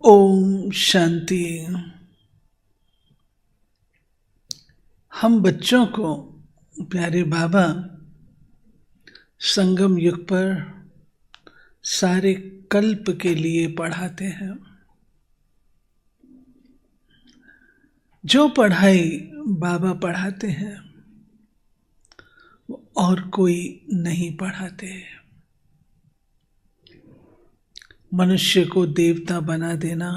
ओम शांति। हम बच्चों को प्यारे बाबा संगम युग पर सारे कल्प के लिए पढ़ाते हैं। जो पढ़ाई बाबा पढ़ाते हैं वो और कोई नहीं पढ़ाते। मनुष्य को देवता बना देना,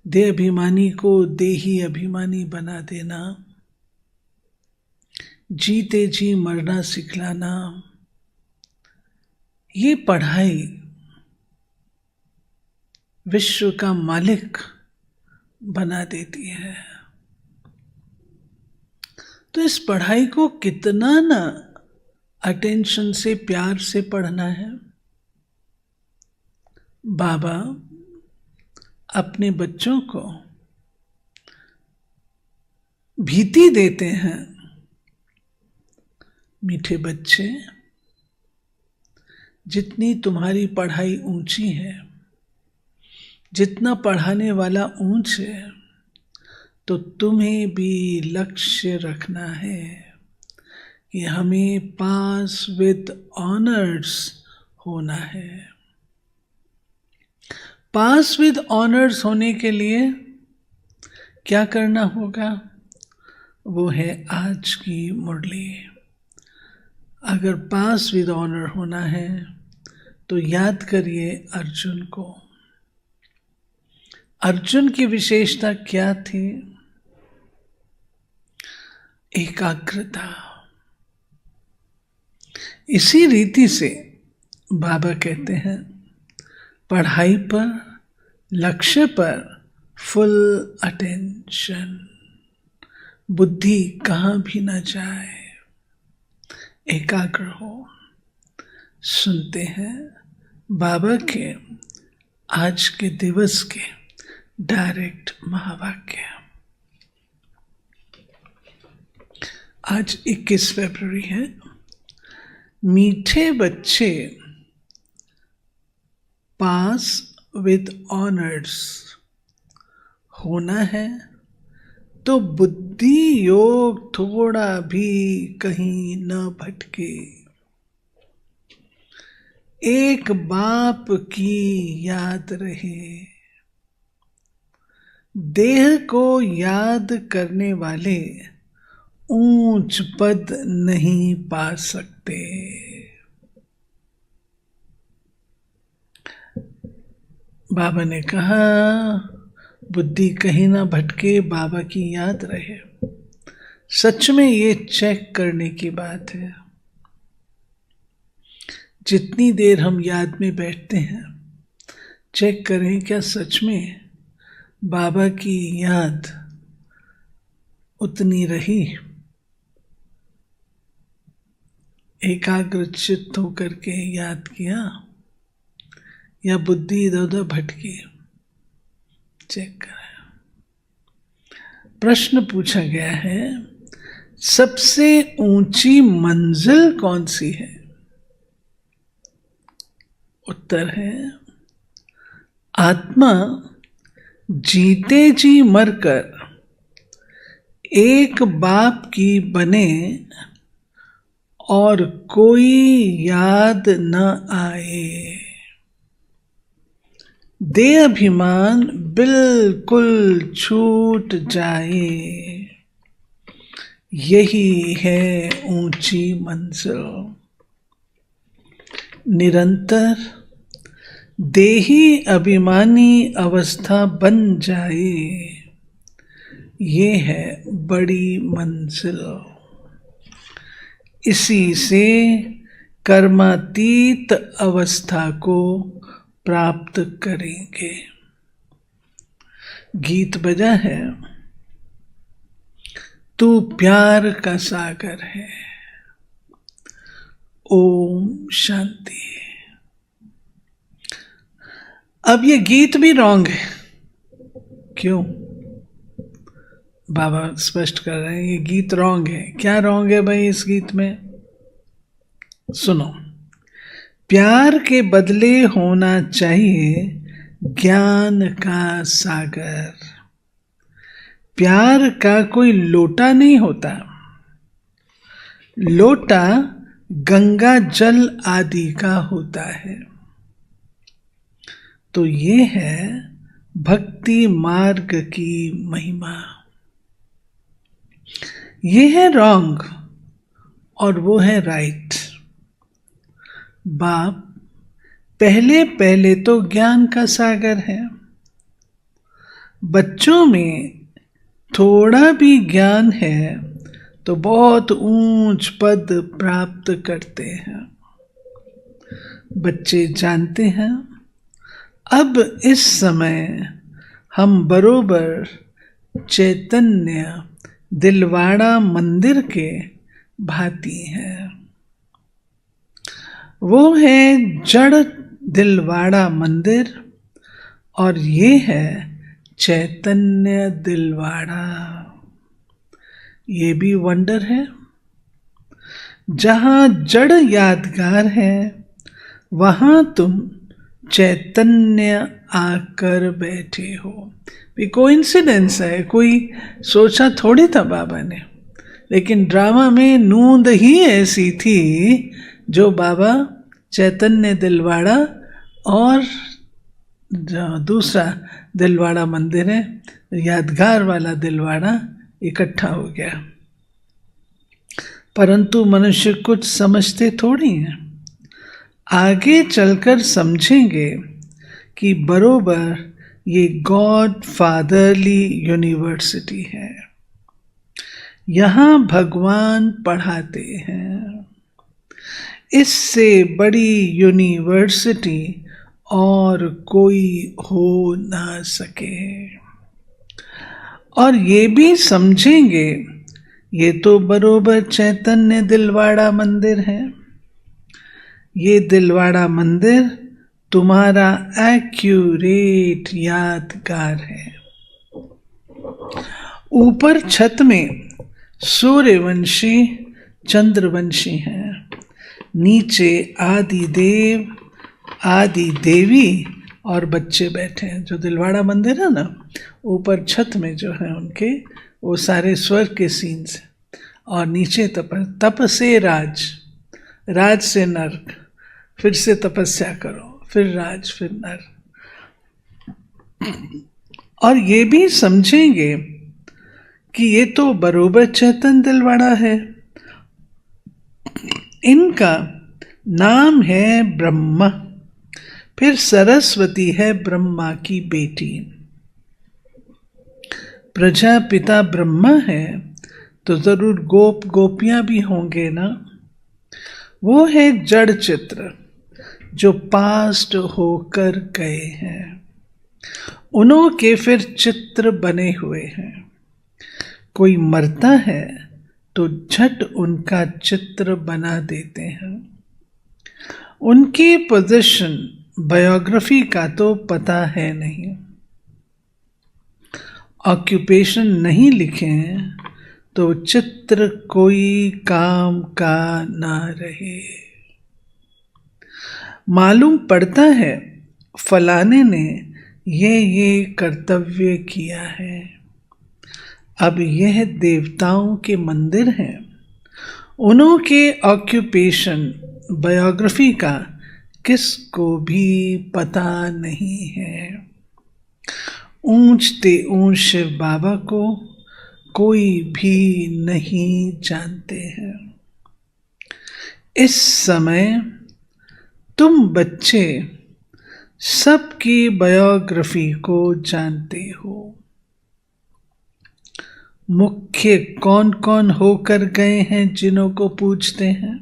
देह अभिमानी को देही अभिमानी बना देना, जीते जी मरना सिखलाना, ये पढ़ाई विश्व का मालिक बना देती है। तो इस पढ़ाई को कितना ना अटेंशन से, प्यार से पढ़ना है। बाबा अपने बच्चों को भीति देते हैं। मीठे बच्चे, जितनी तुम्हारी पढ़ाई ऊंची है, जितना पढ़ाने वाला ऊंच है, तो तुम्हें भी लक्ष्य रखना है कि हमें पास विद ऑनर्स होना है। पास विद ऑनर्स होने के लिए क्या करना होगा, वो है आज की मुरली। अगर पास विद ऑनर होना है तो याद करिए अर्जुन को। अर्जुन की विशेषता क्या थी? एकाग्रता। इसी रीति से बाबा कहते हैं, पढ़ाई पर, लक्ष्य पर फुल अटेंशन, बुद्धि कहाँ भी ना जाए, एकाग्र हो। सुनते हैं बाबा के आज के दिवस के डायरेक्ट महावाक्य। आज 21 फरवरी है। मीठे बच्चे, पास विद ऑनर्स होना है तो बुद्धि योग थोड़ा भी कहीं न भटके। एक बाप की याद रहे। देह को याद करने वाले ऊंच पद नहीं पा सकते। बाबा ने कहा बुद्धि कहीं ना भटके, बाबा की याद रहे। सच में ये चेक करने की बात है। जितनी देर हम याद में बैठते हैं, चेक करें क्या सच में बाबा की याद उतनी रही। एकाग्र चित्त होकर के याद किया या बुद्धि इधर उधर भटकी। चेक करें। प्रश्न पूछा गया है, सबसे ऊंची मंजिल कौन सी है? उत्तर है, आत्मा जीते जी मरकर एक बाप की बने और कोई याद न आए। देह अभिमान बिल्कुल छूट जाए। यही है ऊंची मंजिल। निरंतर देही अभिमानी अवस्था बन जाए, ये है बड़ी मंजिल। इसी से कर्मातीत अवस्था को प्राप्त करेंगे। गीत बजा है, तू प्यार का सागर है। ओम शांति। अब ये गीत भी रॉन्ग है। क्यों? बाबा स्पष्ट कर रहे हैं ये गीत रॉन्ग है। क्या रॉन्ग है भाई इस गीत में? सुनो। प्यार के बदले होना चाहिए ज्ञान का सागर। प्यार का कोई लोटा नहीं होता। लोटा गंगा जल आदि का होता है। तो ये है भक्ति मार्ग की महिमा। ये है रॉन्ग और वो है राइट। बाप पहले पहले तो ज्ञान का सागर है। बच्चों में थोड़ा भी ज्ञान है तो बहुत ऊंच पद प्राप्त करते हैं। बच्चे जानते हैं अब इस समय हम बरोबर चैतन्य दिलवाड़ा मंदिर के भांति हैं। वो है जड़ दिलवाड़ा मंदिर और ये है चैतन्य दिलवाड़ा। ये भी वंडर है। जहाँ जड़ यादगार है वहाँ तुम चैतन्य आकर बैठे हो। ये कोइंसिडेंस है, कोई सोचा थोड़ी था बाबा ने, लेकिन ड्रामा में नूंद ही ऐसी थी जो बाबा चैतन्य दिलवाड़ा और दूसरा दिलवाड़ा मंदिर है, यादगार वाला दिलवाड़ा इकट्ठा हो गया। परंतु मनुष्य कुछ समझते थोड़ी हैं। आगे चलकर समझेंगे कि बरोबर ये गॉड फादरली यूनिवर्सिटी है। यहाँ भगवान पढ़ाते हैं। इससे बड़ी यूनिवर्सिटी और कोई हो ना सके। और ये भी समझेंगे ये तो बरोबर चैतन्य दिलवाड़ा मंदिर है। ये दिलवाड़ा मंदिर तुम्हारा एक्यूरेट यादगार है। ऊपर छत में सूर्यवंशी चंद्रवंशी हैं, नीचे आदि देव आदि देवी और बच्चे बैठे हैं। जो दिलवाड़ा मंदिर है ना, ऊपर छत में जो है उनके वो सारे स्वर्ग के सीन्स हैं, और नीचे तप से राज, राज से नर्क, फिर से तपस्या करो, फिर राज, फिर नर। और ये भी समझेंगे कि ये तो बरोबर चैतन्य दिलवाड़ा है। इनका नाम है ब्रह्मा, फिर सरस्वती है ब्रह्मा की बेटी। प्रजापिता ब्रह्मा है तो जरूर गोप गोपियां भी होंगे ना। वो है जड़ चित्र जो पास्ट होकर गए हैं, उन्हों के फिर चित्र बने हुए हैं। कोई मरता है तो झट उनका चित्र बना देते हैं। उनकी पोजीशन बायोग्राफी का तो पता है नहीं, ऑक्यूपेशन नहीं लिखे हैं तो चित्र कोई काम का ना रहे। मालूम पड़ता है फलाने ने ये कर्तव्य किया है। अब यह देवताओं के मंदिर हैं, उन्हों के ऑक्यूपेशन बायोग्राफी का किसको भी पता नहीं है। ऊंचते ऊंच शिव बाबा को कोई भी नहीं जानते हैं। इस समय तुम बच्चे सबकी बायोग्राफी को जानते हो। मुख्य कौन कौन होकर गए हैं जिन्हों को पूछते हैं?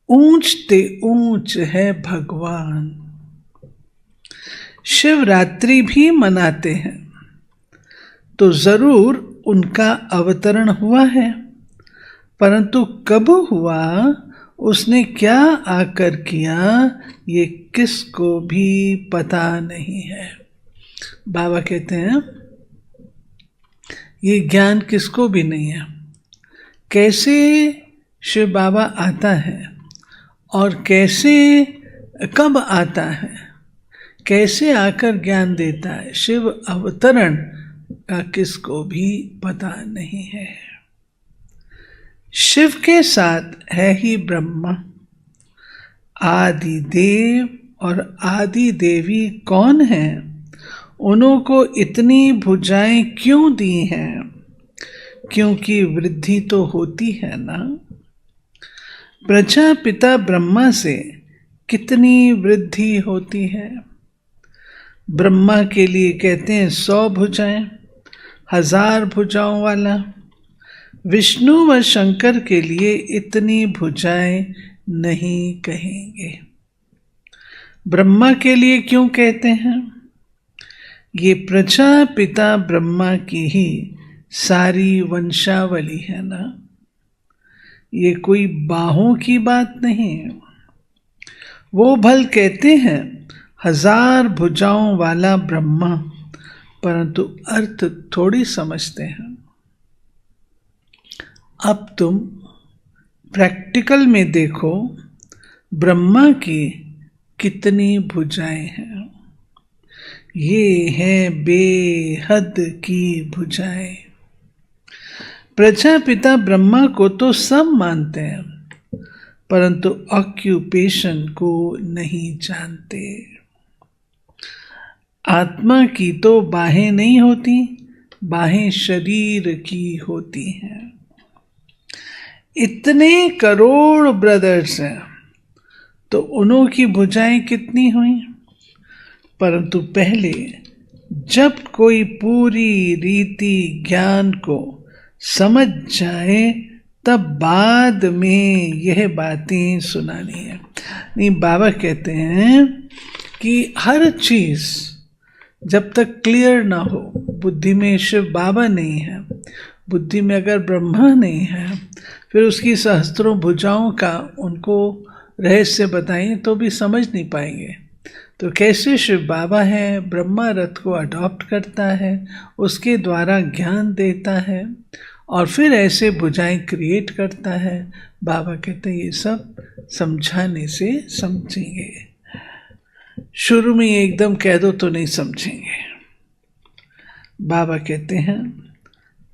ऊंचते ऊंच है भगवान। शिवरात्रि भी मनाते हैं तो जरूर उनका अवतरण हुआ है, परंतु कब हुआ, उसने क्या आकर किया, ये किसको भी पता नहीं है। बाबा कहते हैं ये ज्ञान किसको भी नहीं है। कैसे शिव बाबा आता है और कैसे कब आता है, कैसे आकर ज्ञान देता है, शिव अवतरण का किसको भी पता नहीं है। शिव के साथ है ही ब्रह्मा, आदि देव और आदि देवी कौन है, उनको इतनी भुजाएं क्यों दी हैं, क्योंकि वृद्धि तो होती है ना। प्रजापिता ब्रह्मा से कितनी वृद्धि होती है। ब्रह्मा के लिए कहते हैं 100 भुजाएं, 1000 भुजाओं वाला। विष्णु व शंकर के लिए इतनी भुजाएं नहीं कहेंगे। ब्रह्मा के लिए क्यों कहते हैं? ये प्रजापिता ब्रह्मा की ही सारी वंशावली है ना, ये कोई बाहों की बात नहीं है। वो भल कहते हैं 1000 भुजाओं वाला ब्रह्मा, परंतु अर्थ थोड़ी समझते हैं। अब तुम प्रैक्टिकल में देखो, ब्रह्मा की कितनी भुजाएं हैं। ये हैं बेहद की भुजाएं। प्रजापिता ब्रह्मा को तो सब मानते हैं, परंतु ऑक्यूपेशन को नहीं जानते। आत्मा की तो बाहें नहीं होती, बाहें शरीर की होती हैं। इतने करोड़ ब्रदर्स हैं, तो उन्हों की भुजाएं कितनी हुई। परंतु पहले जब कोई पूरी रीति ज्ञान को समझ जाए, तब बाद में यह बातें सुनानी है। नहीं, बाबा कहते हैं कि हर चीज जब तक क्लियर ना हो, बुद्धि में शिव बाबा नहीं है, बुद्धि में अगर ब्रह्मा नहीं है, फिर उसकी सहस्त्रों भुजाओं का उनको रहस्य बताएं तो भी समझ नहीं पाएंगे। तो कैसे शिव बाबा है, ब्रह्मा रथ को अडॉप्ट करता है, उसके द्वारा ज्ञान देता है और फिर ऐसे भुजाएं क्रिएट करता है। बाबा कहते हैं ये सब समझाने से समझेंगे, शुरू में एकदम कह दो तो नहीं समझेंगे। बाबा कहते हैं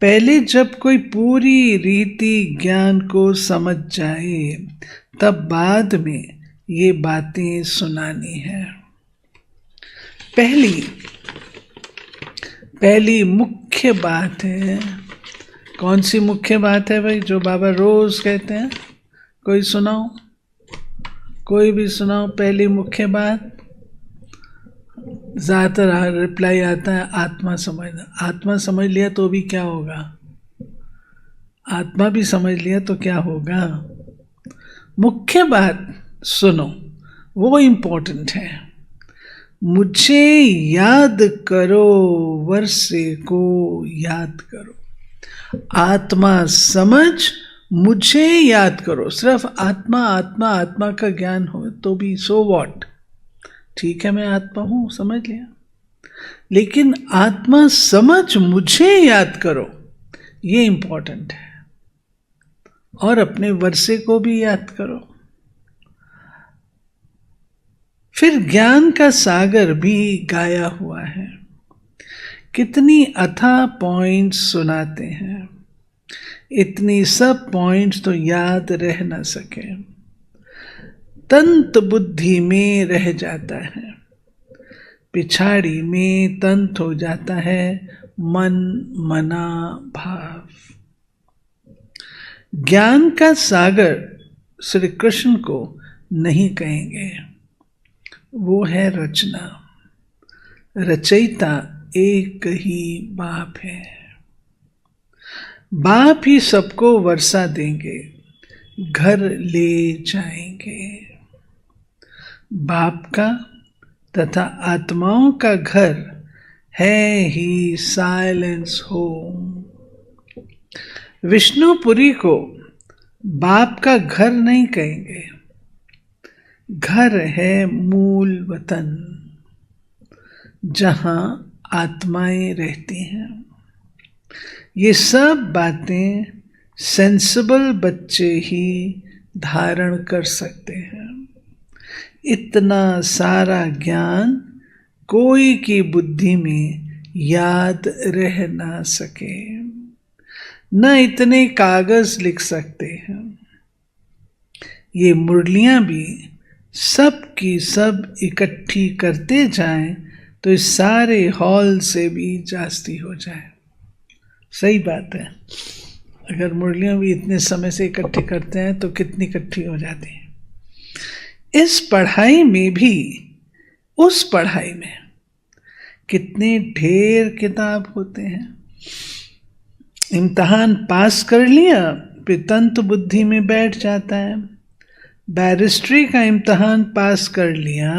पहले जब कोई पूरी रीति ज्ञान को समझ जाए, तब बाद में ये बातें सुनानी है। पहली मुख्य बात है, कौन सी मुख्य बात है भाई, जो बाबा रोज कहते हैं? कोई सुनाओ, कोई भी सुनाओ पहली मुख्य बात। ज़्यादातर रिप्लाई आता है आत्मा समझना। आत्मा समझ लिया तो भी क्या होगा? आत्मा भी समझ लिया तो क्या होगा? मुख्य बात सुनो, वो इम्पोर्टेंट है। मुझे याद करो, वर्षे को याद करो। आत्मा समझ, मुझे याद करो। सिर्फ आत्मा आत्मा आत्मा का ज्ञान हो तो भी सो व्हाट, ठीक है मैं आत्मा हूं, समझ लिया। लेकिन आत्मा समझ, मुझे याद करो, ये इंपॉर्टेंट है। और अपने वर्षे को भी याद करो। फिर ज्ञान का सागर भी गाया हुआ है। कितनी अथाह पॉइंट्स सुनाते हैं, इतनी सब पॉइंट्स तो याद रह ना सके, तंत बुद्धि में रह जाता है, पिछाड़ी में तंत हो जाता है मन मना भाव। ज्ञान का सागर श्री कृष्ण को नहीं कहेंगे, वो है रचना। रचयिता एक ही बाप है। बाप ही सबको वर्षा देंगे, घर ले जाएंगे। बाप का तथा आत्माओं का घर है ही साइलेंस होम। विष्णुपुरी को बाप का घर नहीं कहेंगे, घर है मूल वतन, जहां आत्माएं रहती हैं। ये सब बातें सेंसिबल बच्चे ही धारण कर सकते हैं। इतना सारा ज्ञान कोई की बुद्धि में याद रह ना सके, न इतने कागज लिख सकते हैं। ये मुरलियां भी सब की सब इकट्ठी करते जाएं तो इस सारे हॉल से भी जास्ती हो जाए। सही बात है, अगर मुरलियां भी इतने समय से इकट्ठी करते हैं तो कितनी इकट्ठी हो जाती है। इस पढ़ाई में भी उस पढ़ाई में कितने ढेर किताब होते हैं। इम्तिहान पास कर लिया फिर तंत्र बुद्धि में बैठ जाता है। बैरिस्ट्री का इम्तिहान पास कर लिया,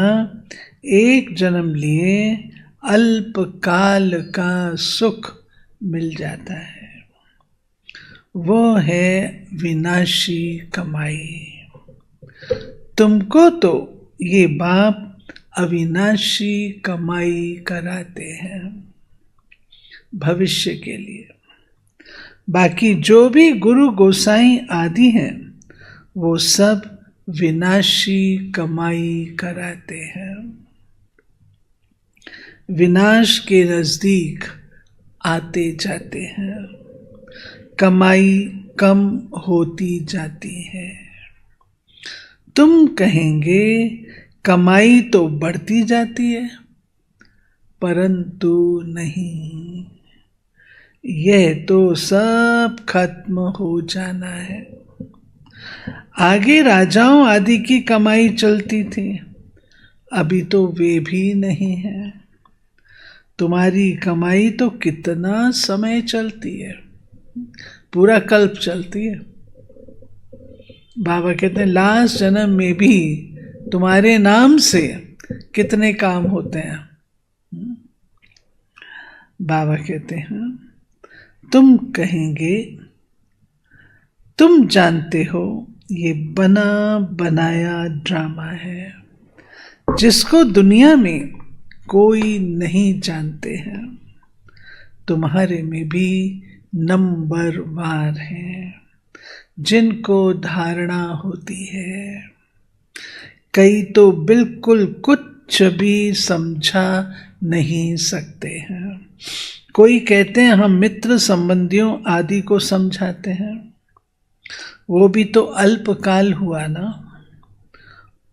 एक जन्म लिए अल्पकाल का सुख मिल जाता है। वो है विनाशी कमाई। तुमको तो ये बाप अविनाशी कमाई कराते हैं भविष्य के लिए। बाकी जो भी गुरु गोसाई आदि हैं वो सब विनाशी कमाई कराते हैं। विनाश के नजदीक आते जाते हैं, कमाई कम होती जाती है। तुम कहेंगे कमाई तो बढ़ती जाती है, परंतु नहीं, यह तो सब खत्म हो जाना है। आगे राजाओं आदि की कमाई चलती थी, अभी तो वे भी नहीं है। तुम्हारी कमाई तो कितना समय चलती है, पूरा कल्प चलती है। बाबा कहते हैं लास्ट जन्म में भी तुम्हारे नाम से कितने काम होते हैं। बाबा कहते हैं तुम कहेंगे तुम जानते हो ये बना बनाया ड्रामा है जिसको दुनिया में कोई नहीं जानते हैं। तुम्हारे में भी नंबर वार हैं जिनको धारणा होती है। कई तो बिल्कुल कुछ भी समझा नहीं सकते हैं। कोई कहते हैं हम मित्र संबंधियों आदि को समझाते हैं, वो भी तो अल्पकाल हुआ ना।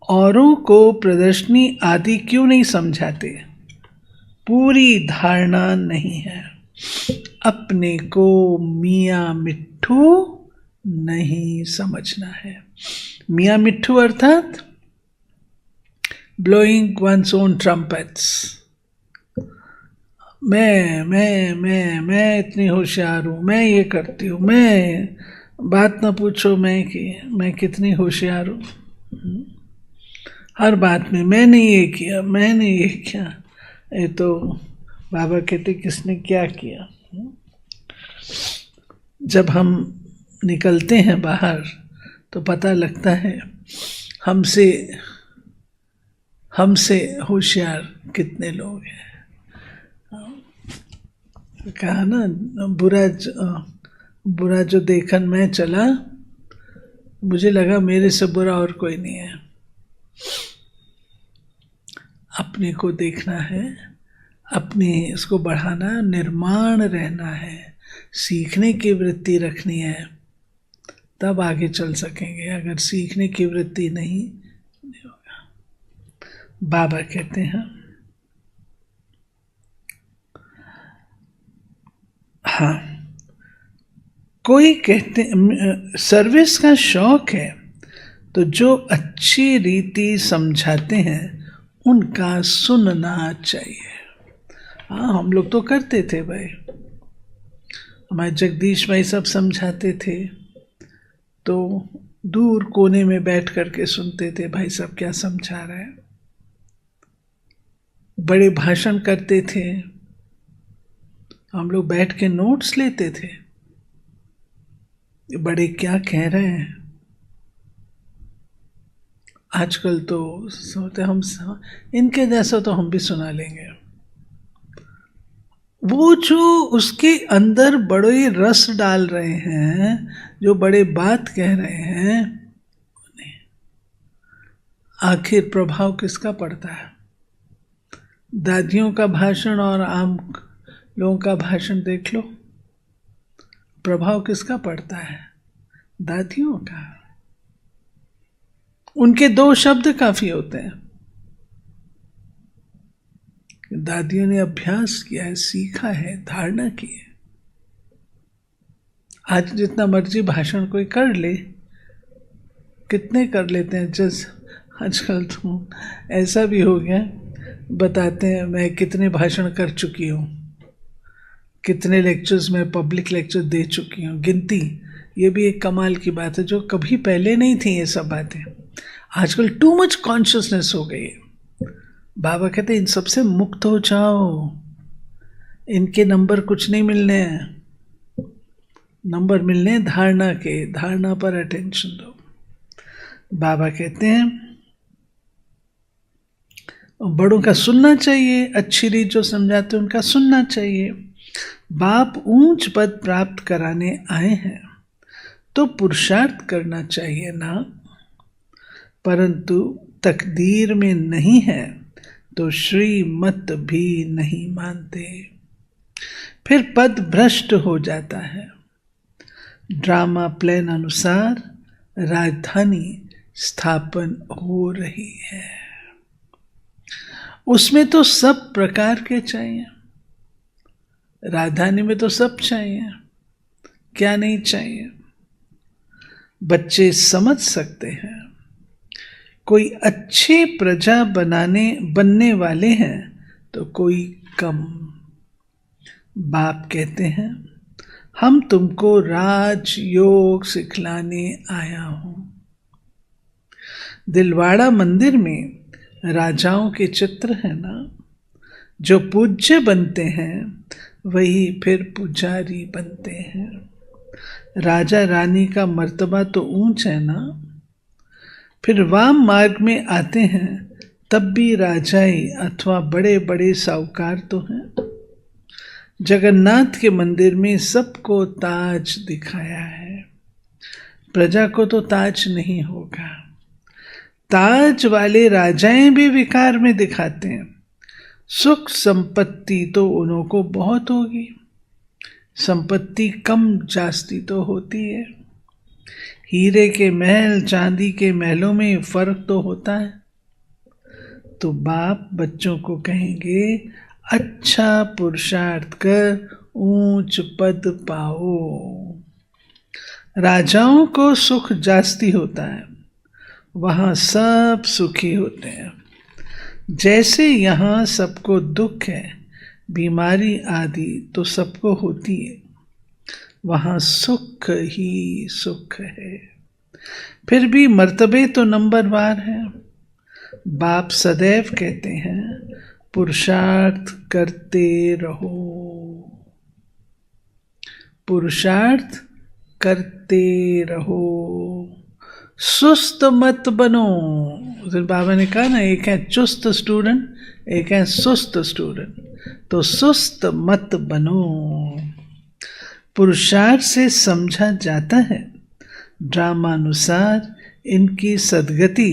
औरों को प्रदर्शनी आदि क्यों नहीं समझाते? पूरी धारणा नहीं है। अपने को मियाँ मिट्ठू नहीं समझना है। मियाँ मिट्ठू अर्थात ब्लोइंग वंस ओन ट्रम्पेट्स। मैं इतनी होशियार हूँ, मैं ये करती हूँ, मैं बात ना पूछो मैं कितनी होशियार हूँ। हर बात में मैंने ये किया, मैंने ये किया। ये तो बाबा कहते किसने क्या किया। जब हम निकलते हैं बाहर तो पता लगता है हमसे होशियार कितने लोग हैं। कहा ना बुरा जो देखन मैं चला, मुझे लगा मेरे से बुरा और कोई नहीं है। अपने को देखना है, अपने इसको बढ़ाना, निर्माण रहना है, सीखने की वृत्ति रखनी है, तब आगे चल सकेंगे। अगर सीखने की वृत्ति नहीं होगा। बाबा कहते हैं हाँ, कोई कहते सर्विस का शौक है तो जो अच्छी रीति समझाते हैं उनका सुनना चाहिए। हाँ, हम लोग तो करते थे भाई, हमारे जगदीश भाई सब समझाते थे तो दूर कोने में बैठ करके सुनते थे, भाई सब क्या समझा रहे हैं। बड़े भाषण करते थे, हम लोग बैठ के नोट्स लेते थे, बड़े क्या कह रहे हैं। आजकल तो सोचते हम इनके जैसा तो हम भी सुना लेंगे। वो जो उसके अंदर बड़े रस डाल रहे हैं, जो बड़े बात कह रहे हैं, आखिर प्रभाव किसका पड़ता है? दादियों का भाषण और आम लोगों का भाषण देख लो, प्रभाव किसका पड़ता है? दादियों का। उनके 2 शब्द काफी होते हैं। दादियों ने अभ्यास किया है, सीखा है, धारणा की है। आज जितना मर्जी भाषण कोई कर ले, कितने कर लेते हैं। जैसे आजकल तो ऐसा भी हो गया, बताते हैं मैं कितने भाषण कर चुकी हूँ, कितने लेक्चर्स में पब्लिक लेक्चर दे चुकी हूँ, गिनती। ये भी एक कमाल की बात है, जो कभी पहले नहीं थी ये सब बातें। आजकल टू मच कॉन्शियसनेस हो गई है। बाबा कहते हैं इन सबसे मुक्त हो जाओ, इनके नंबर कुछ नहीं मिलने हैं, नंबर मिलने हैं धारणा के। धारणा पर अटेंशन दो। बाबा कहते हैं बड़ों का सुनना चाहिए, अच्छी रीत जो समझाते हैं उनका सुनना चाहिए। बाप ऊंच पद प्राप्त कराने आए हैं तो पुरुषार्थ करना चाहिए ना, परंतु तकदीर में नहीं है तो श्रीमत भी नहीं मानते, फिर पद भ्रष्ट हो जाता है। ड्रामा प्लान अनुसार राजधानी स्थापन हो रही है, उसमें तो सब प्रकार के चाहिए। राजधानी में तो सब चाहिए, क्या नहीं चाहिए? बच्चे समझ सकते हैं कोई अच्छी प्रजा बनने वाले हैं तो कोई कम। बाप कहते हैं हम तुमको राजयोग सिखलाने आया हूं। दिलवाड़ा मंदिर में राजाओं के चित्र है ना, जो पूज्य बनते हैं वही फिर पुजारी बनते हैं। राजा रानी का मर्तबा तो ऊंच है ना, फिर वाम मार्ग में आते हैं तब भी राजाई अथवा बड़े बड़े साहूकार तो हैं। जगन्नाथ के मंदिर में सबको ताज दिखाया है, प्रजा को तो ताज नहीं होगा। ताज वाले राजाएं भी विकार में दिखाते हैं। सुख संपत्ति तो उन्हों को बहुत होगी, संपत्ति कम जास्ती तो होती है। हीरे के महल चांदी के महलों में फर्क तो होता है। तो बाप बच्चों को कहेंगे अच्छा पुरुषार्थ कर ऊंच पद पाओ। राजाओं को सुख जास्ती होता है, वहां सब सुखी होते हैं। जैसे यहाँ सबको दुख है, बीमारी आदि तो सबको होती है, वहां सुख ही सुख है। फिर भी मर्तबे तो नंबरवार है। बाप सदैव कहते हैं पुरुषार्थ करते रहो, पुरुषार्थ करते रहो, सुस्त मत बनो। फिर बाबा ने कहा ना, एक है चुस्त स्टूडेंट, एक है सुस्त स्टूडेंट, तो सुस्त मत बनो। पुरुषार्थ से समझा जाता है ड्रामानुसार इनकी सद्गति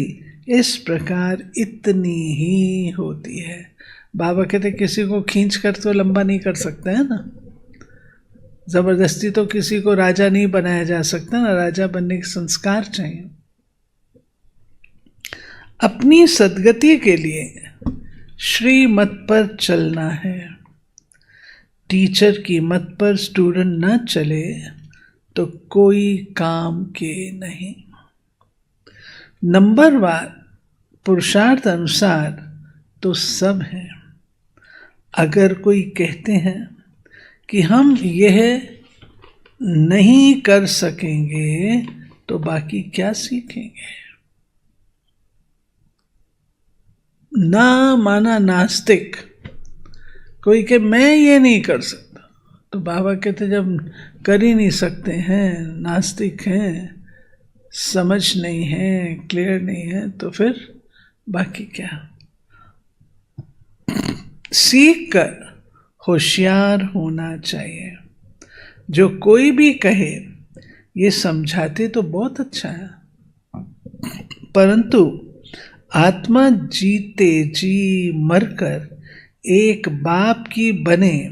इस प्रकार इतनी ही होती है। बाबा कहते किसी को खींच कर तो लंबा नहीं कर सकते हैं ना, जबरदस्ती तो किसी को राजा नहीं बनाया जा सकता ना, राजा बनने के संस्कार चाहिए। अपनी सद्गति के लिए श्रीमत पर चलना है। टीचर की मत पर स्टूडेंट न चले तो कोई काम के नहीं। नंबरवार पुरुषार्थ अनुसार तो सब है। अगर कोई कहते हैं कि हम यह नहीं कर सकेंगे तो बाकी क्या सीखेंगे? ना माना नास्तिक। कोई कहे मैं ये नहीं कर सकता, तो बाबा कहते जब कर ही नहीं सकते हैं, नास्तिक हैं, समझ नहीं है, क्लियर नहीं है, तो फिर बाकी क्या? सीख कर होशियार होना चाहिए। जो कोई भी कहे ये समझाते तो बहुत अच्छा है, परंतु आत्मा जीते जी मरकर एक बाप की बने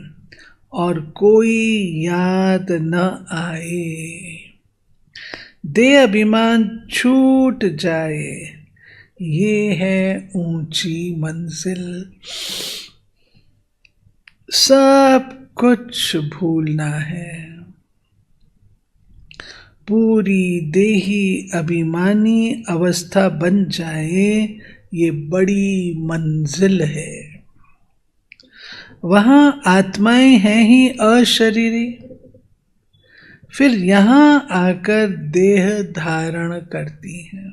और कोई याद न आए। देह अभिमान छूट जाए, ये है ऊंची मंजिल। सब कुछ भूलना है, पूरी देही अभिमानी अवस्था बन जाए, ये बड़ी मंजिल है। वहां आत्माएं हैं ही अशरीरी, फिर यहां आकर देह धारण करती हैं।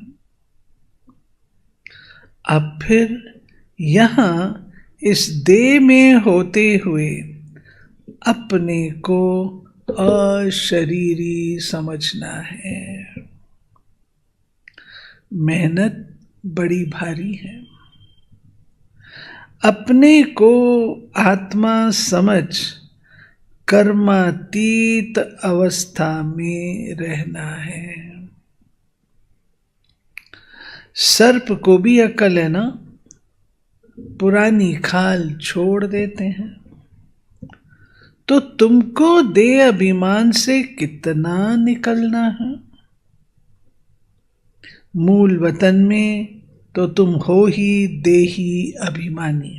अब फिर यहां इस देह में होते हुए अपने को अशरीरी समझना है। मेहनत बड़ी भारी है। अपने को आत्मा समझ कर्मातीत अवस्था में रहना है। सर्प को भी अक्ल है ना, पुरानी खाल छोड़ देते हैं। तो तुमको देह अभिमान से कितना निकलना है। मूल वतन में तो तुम हो ही देही अभिमानी।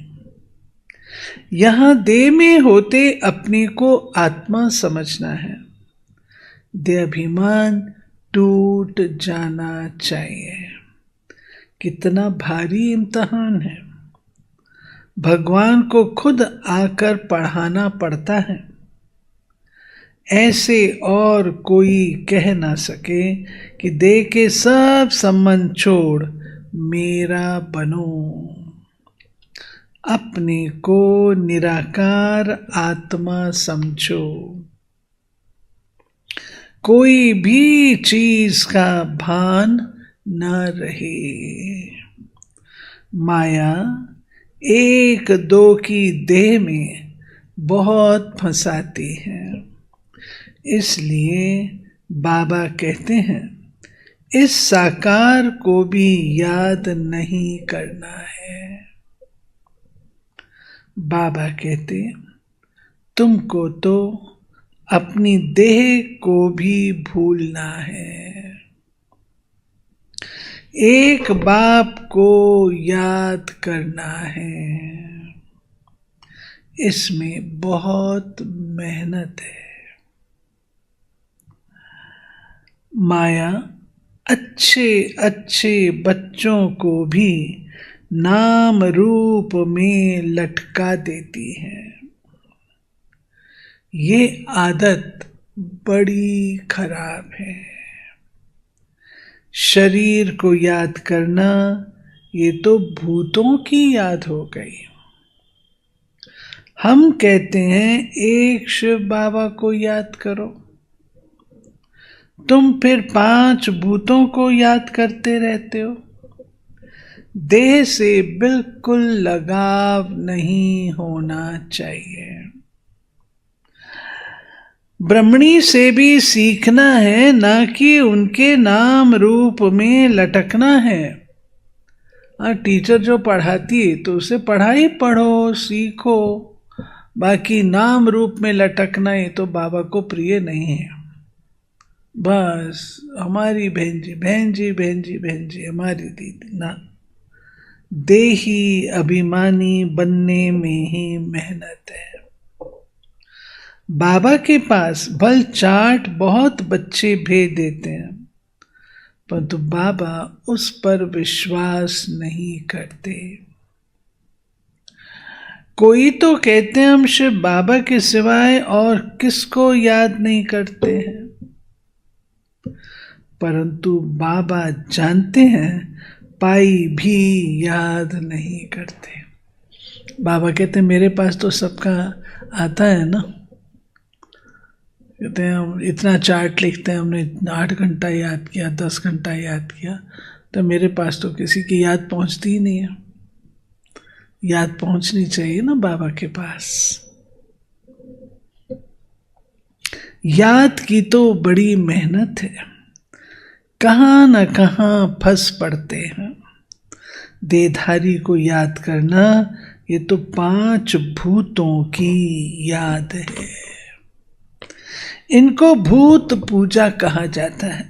यहां देह में होते अपने को आत्मा समझना है। देह अभिमान टूट जाना चाहिए। कितना भारी इम्तिहान है। भगवान को खुद आकर पढ़ाना पड़ता है। ऐसे और कोई कह ना सके कि देह के सब संबंध छोड़ मेरा बनो। अपने को निराकार आत्मा समझो। कोई भी चीज का भान न रहे। माया एक दो की देह में बहुत फंसाती है। इसलिए बाबा कहते हैं इस साकार को भी याद नहीं करना है। बाबा कहते तुमको तो अपनी देह को भी भूलना है। एक बाप को याद करना है। इसमें बहुत मेहनत है। माया अच्छे अच्छे बच्चों को भी नाम रूप में लटका देती है। ये आदत बड़ी खराब है। शरीर को याद करना ये तो भूतों की याद हो गई। हम कहते हैं एक शिव बाबा को याद करो, तुम फिर 5 भूतों को याद करते रहते हो। देह से बिल्कुल लगाव नहीं होना चाहिए। ब्रह्मणी से भी सीखना है, ना कि उनके नाम रूप में लटकना है। टीचर जो पढ़ाती है तो उसे पढ़ाई पढ़ो, सीखो। बाकी नाम रूप में लटकना ये तो बाबा को प्रिय नहीं है। बस हमारी बहन जी बहन जी बहन जी बहन जी, हमारी दीदी ना। देही अभिमानी बनने में ही मेहनत है। बाबा के पास भल चाट बहुत बच्चे भेज देते हैं, परंतु बाबा उस पर विश्वास नहीं करते। कोई तो कहते हैं हम शिव बाबा के सिवाय और किसको याद नहीं करते हैं, परंतु बाबा जानते हैं पाई भी याद नहीं करते। बाबा कहते हैं मेरे पास तो सबका आता है ना। कहते हैं हम इतना चार्ट लिखते हैं, हमने 8 घंटा याद किया, 10 घंटा याद किया, तो मेरे पास तो किसी की याद पहुंचती ही नहीं है। याद पहुंचनी चाहिए ना बाबा के पास। याद की तो बड़ी मेहनत है। कहाँ न कहाँ फंस पड़ते हैं। देहधारी को याद करना ये तो 5 भूतों की याद है। इनको भूत पूजा कहा जाता है।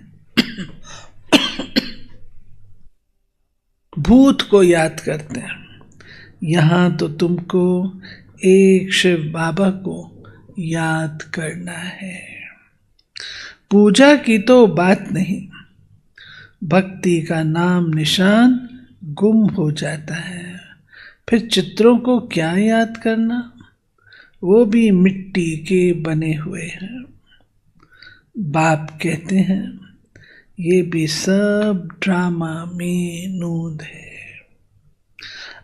भूत को याद करते हैं। यहां तो तुमको एक शिव बाबा को याद करना है। पूजा की तो बात नहीं, भक्ति का नाम निशान गुम हो जाता है। फिर चित्रों को क्या याद करना, वो भी मिट्टी के बने हुए हैं। बाप कहते हैं ये भी सब ड्रामा में नूंद है।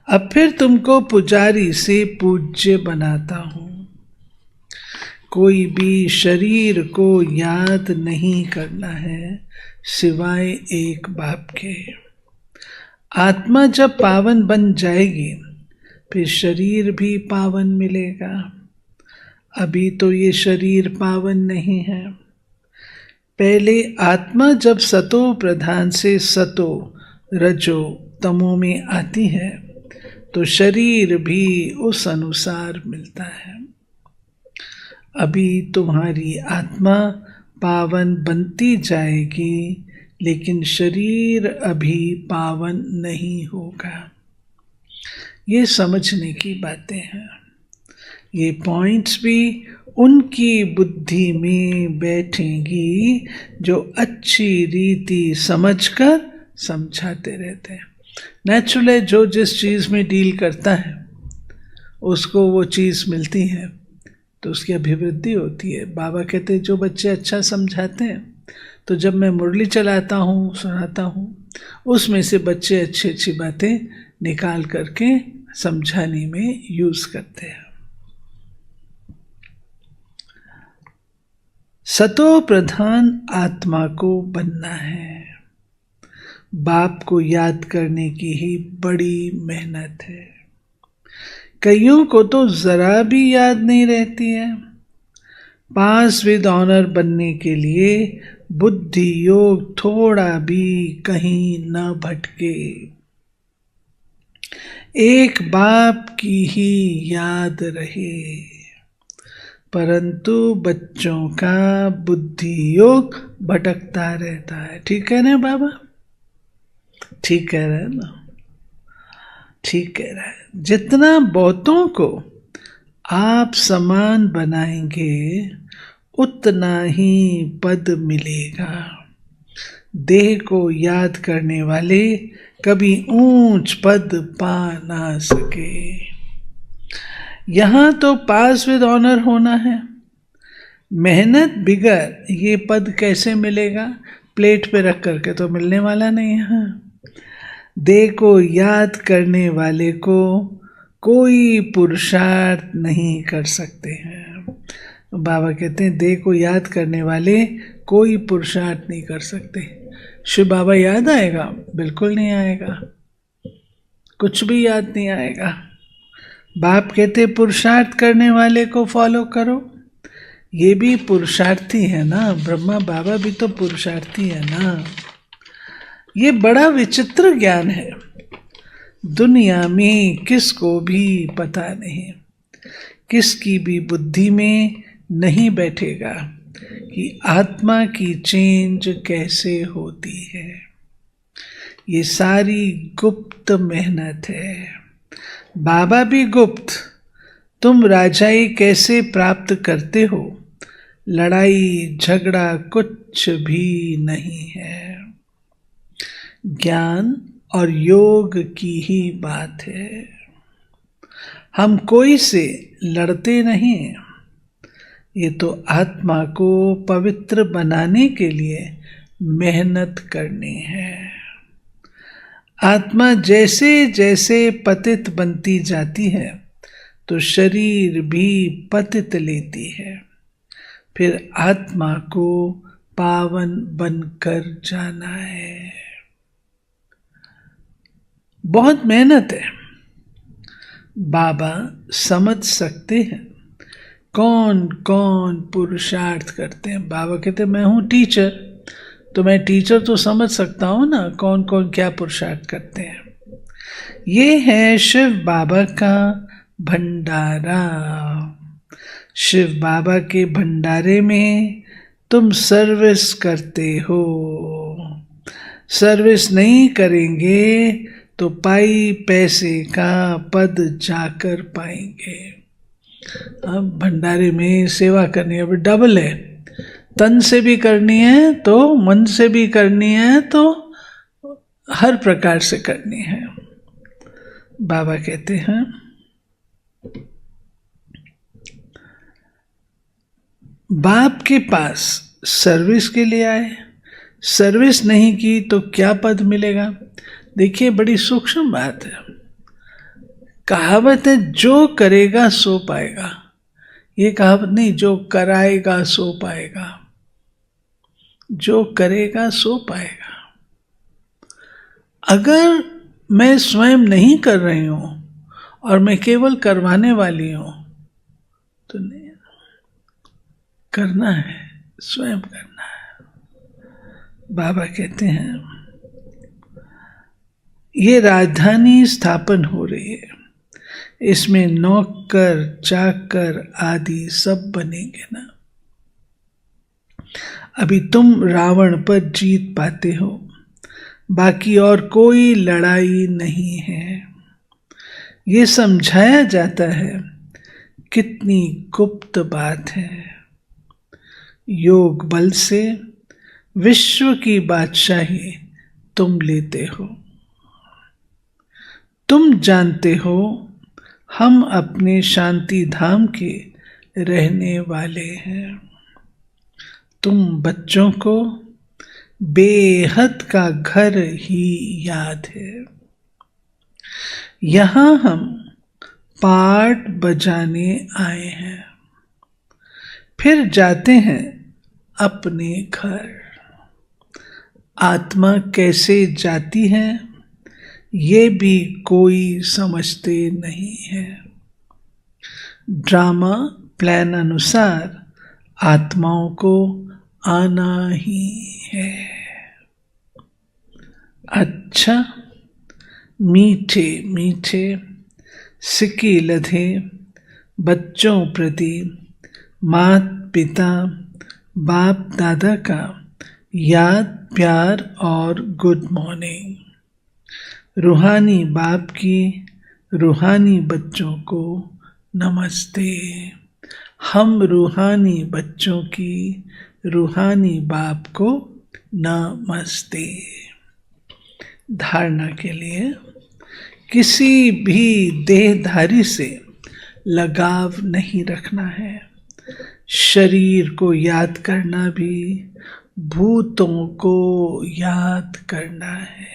अब फिर तुमको पुजारी से पूज्य बनाता हूं। कोई भी शरीर को याद नहीं करना है सिवाय एक बाप के। आत्मा जब पावन बन जाएगी फिर शरीर भी पावन मिलेगा। अभी तो ये शरीर पावन नहीं है। पहले आत्मा जब सतो प्रधान से सतो रजो तमो में आती है तो शरीर भी उस अनुसार मिलता है। अभी तुम्हारी आत्मा पावन बनती जाएगी लेकिन शरीर अभी पावन नहीं होगा। ये समझने की बातें हैं। ये पॉइंट्स भी उनकी बुद्धि में बैठेंगी जो अच्छी रीति समझकर समझाते रहते हैं। नेचुरल है, जो जिस चीज़ में डील करता है उसको वो चीज़ मिलती है तो उसकी अभिवृद्धि होती है। बाबा कहते हैं जो बच्चे अच्छा समझाते हैं तो जब मैं मुरली चलाता हूँ सुनाता हूँ उसमें से बच्चे अच्छी अच्छी बातें निकाल करके समझाने में यूज़ करते हैं। सतो प्रधान आत्मा को बनना है। बाप को याद करने की ही बड़ी मेहनत है। कईयों को तो जरा भी याद नहीं रहती है। पास विद ऑनर बनने के लिए बुद्धि योग थोड़ा भी कहीं न भटके। एक बाप की ही याद रहे। परंतु बच्चों का बुद्धि योग भटकता रहता है। ठीक है ना बाबा? ठीक कह रहे हैं ना? ठीक कह रहा है। जितना बहुतों को आप समान बनाएंगे उतना ही पद मिलेगा। देह को याद करने वाले कभी ऊंच पद पा ना सके। यहां तो पास विद ऑनर होना है। मेहनत बिगर ये पद कैसे मिलेगा? प्लेट पे रख करके तो मिलने वाला नहीं है। देह को याद करने वाले को कोई पुरुषार्थ नहीं कर सकते हैं। बाबा कहते हैं देह को याद करने वाले कोई पुरुषार्थ नहीं कर सकते। शिव बाबा याद आएगा? बिल्कुल नहीं आएगा। कुछ भी याद नहीं आएगा। बाप कहते पुरुषार्थ करने वाले को फॉलो करो। ये भी पुरुषार्थी है ना। ब्रह्मा बाबा भी तो पुरुषार्थी है ना। ये बड़ा विचित्र ज्ञान है। दुनिया में किसको भी पता नहीं, किसकी भी बुद्धि में नहीं बैठेगा कि आत्मा की चेंज कैसे होती है। ये सारी गुप्त मेहनत है। बाबा भी गुप्त। तुम राजाई कैसे प्राप्त करते हो? लड़ाई झगड़ा कुछ भी नहीं है। ज्ञान और योग की ही बात है। हम कोई से लड़ते नहीं। ये तो आत्मा को पवित्र बनाने के लिए मेहनत करनी है। आत्मा जैसे जैसे पतित बनती जाती है तो शरीर भी पतित लेती है। फिर आत्मा को पावन बनकर जाना है। बहुत मेहनत है। बाबा समझ सकते हैं कौन कौन पुरुषार्थ करते हैं। बाबा कहते हैं मैं हूँ टीचर, तो मैं टीचर तो समझ सकता हूँ ना कौन कौन क्या पुरुषार्थ करते हैं। ये है शिव बाबा का भंडारा। शिव बाबा के भंडारे में तुम सर्विस करते हो। सर्विस नहीं करेंगे तो पाई पैसे का पद जाकर पाएंगे। अब भंडारे में सेवा करनी है, अब डबल है, तन से भी करनी है तो मन से भी करनी है, तो हर प्रकार से करनी है। बाबा कहते हैं बाप के पास सर्विस के लिए आए, सर्विस नहीं की तो क्या पद मिलेगा। देखिए बड़ी सूक्ष्म बात है। कहावत है जो करेगा सो पाएगा, ये कहावत नहीं जो कराएगा सो पाएगा। जो करेगा सो पाएगा। अगर मैं स्वयं नहीं कर रही हूं और मैं केवल करवाने वाली हूं तो नहीं, करना है, स्वयं करना है। बाबा कहते हैं ये राजधानी स्थापन हो रही है, इसमें नौकर चाकर आदि सब बनेंगे ना। अभी तुम रावण पर जीत पाते हो, बाकी और कोई लड़ाई नहीं है। ये समझाया जाता है, कितनी गुप्त बात है। योग बल से विश्व की बादशाही तुम लेते हो। तुम जानते हो हम अपने शांति धाम के रहने वाले हैं। तुम बच्चों को बेहद का घर ही याद है। यहां हम पाठ बजाने आए हैं, फिर जाते हैं अपने घर। आत्मा कैसे जाती है ये भी कोई समझते नहीं है। ड्रामा प्लान अनुसार आत्माओं को आना ही है। अच्छा मीठे मीठे सिक्के लधे बच्चों प्रति माता पिता बाप दादा का याद प्यार और गुड मॉर्निंग। रूहानी बाप की रूहानी बच्चों को नमस्ते। हम रूहानी बच्चों की रूहानी बाप को नमस्ते। धारणा के लिए किसी भी देहधारी से लगाव नहीं रखना है। शरीर को याद करना भी भूतों को याद करना है।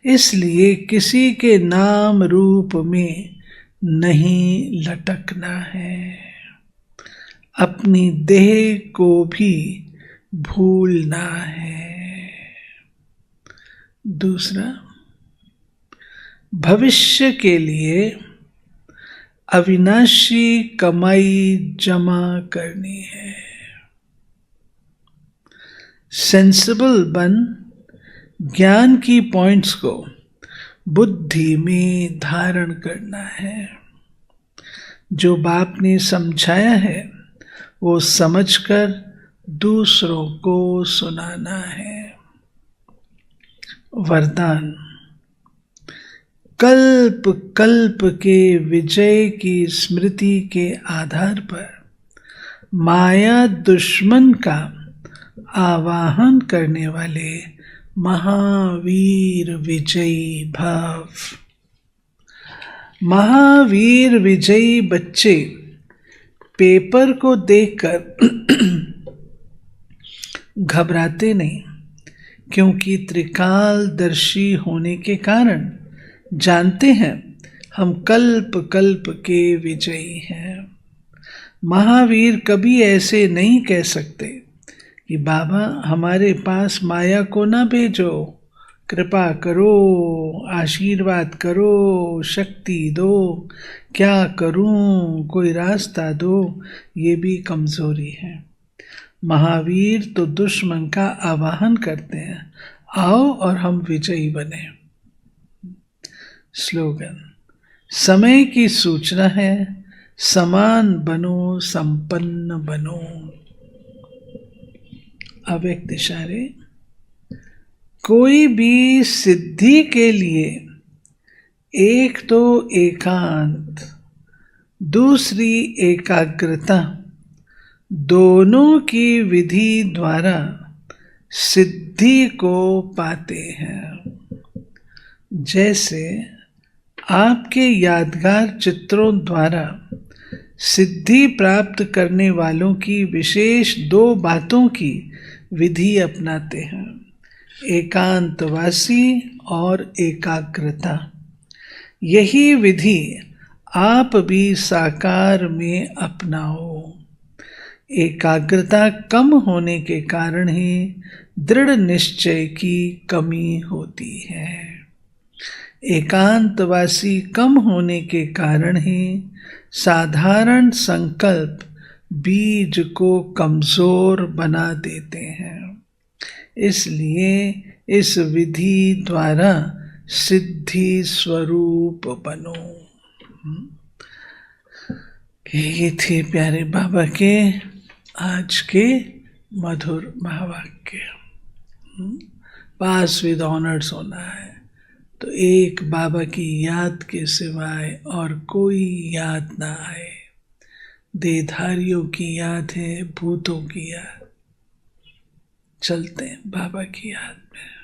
इसलिए किसी के नाम रूप में नहीं लटकना है। अपनी देह को भी भूलना है। दूसरा, भविष्य के लिए अविनाशी कमाई जमा करनी है। सेंसिबल बन ज्ञान की पॉइंट्स को बुद्धि में धारण करना है। जो बाप ने समझाया है वो समझकर दूसरों को सुनाना है। वरदान, कल्प कल्प के विजय की स्मृति के आधार पर माया दुश्मन का आवाहन करने वाले महावीर विजयी भव। महावीर विजयी बच्चे पेपर को देखकर घबराते नहीं, क्योंकि त्रिकालदर्शी होने के कारण जानते हैं हम कल्प कल्प के विजयी हैं। महावीर कभी ऐसे नहीं कह सकते कि बाबा हमारे पास माया को ना भेजो, कृपा करो, आशीर्वाद करो, शक्ति दो, क्या करूं, कोई रास्ता दो। ये भी कमजोरी है। महावीर तो दुश्मन का आवाहन करते हैं, आओ और हम विजयी बने। स्लोगन, समय की सूचना है, समान बनो, संपन्न बनो। अव्यक्त इशारे। कोई भी सिद्धि के लिए एक तो एकांत, दूसरी एकाग्रता, दोनों की विधि द्वारा सिद्धि को पाते हैं। जैसे आपके यादगार चित्रों द्वारा सिद्धि प्राप्त करने वालों की विशेष 2 बातों की विधि अपनाते हैं, एकांतवासी और एकाग्रता। यही विधि आप भी साकार में अपनाओ। एकाग्रता कम होने के कारण ही दृढ़ निश्चय की कमी होती है। एकांतवासी कम होने के कारण ही साधारण संकल्प बीज को कमजोर बना देते हैं। इसलिए इस विधि द्वारा सिद्धि स्वरूप बनो। ये थे प्यारे बाबा के आज के मधुर महावाक्य। पास विद ऑनर्स होना है तो एक बाबा की याद के सिवाय और कोई याद ना आए। देहधारियों की याद है, भूतों की याद। चलते हैं बाबा की याद में।